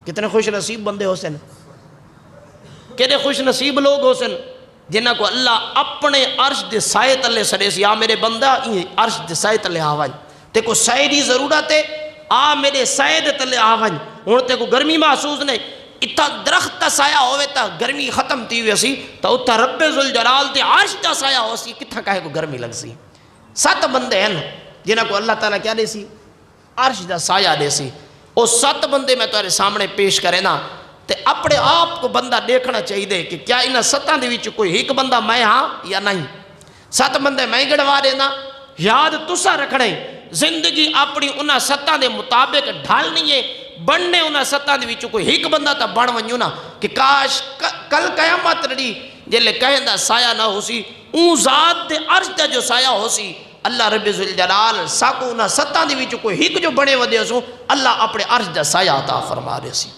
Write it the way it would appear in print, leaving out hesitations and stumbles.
کتنے خوش نصیب بندے ہو سن، کتنے خوش نصیب لوگ ہو سن جنہاں کو اللہ اپنے عرش دے سائے تلے سڑے سی، آ میرے بندہ عرش دے سائے تلے آوائیں، تے کو سائے دی ضرورت ہے، آ میرے سائے دے تلے آوائیں، ہون تے کو گرمی محسوس نہیں، اتھا درخت تا سایہ ہوئے تا گرمی ختم تھی ہوئے سی، تا اتھا رب ذوالجلال تے عرش تا سایہ ہو سی، کتھا کہے کو گرمی لگ سی۔ 7 بندے ہیں جنہاں کو اللہ تعالیٰ کیا دے سی؟ عرش دا سایہ دے سی۔ وہ 7 بندے میں تمہارے سامنے پیش کرے نا، تے اپنے آپ کو بندہ دیکھنا چاہیے دے کہ کیا انہاں 7 دے وچ کوئی ایک بندہ میں ہاں یا نہیں۔ 7 بندے میں گڑوا دینا، یاد تسا رکھنے زندگی اپنی انہاں 7 دے مطابق ڈھالنی ہے، بننے انہاں 7 دے وچ کوئی ایک بندہ تا بن ونجو نا کہ کاش کل قیامت رڑی جلے کہیں دا سایہ نہ ہو سی، اون ذات دے عرش دا جو سایہ ہو سی، اللہ رب ذوالجلال ساکو انہاں 7 دے وچ کوئی ایک جو بنے ودے سو اللہ اپنے عرش دا سایہ عطا فرما رہے سی۔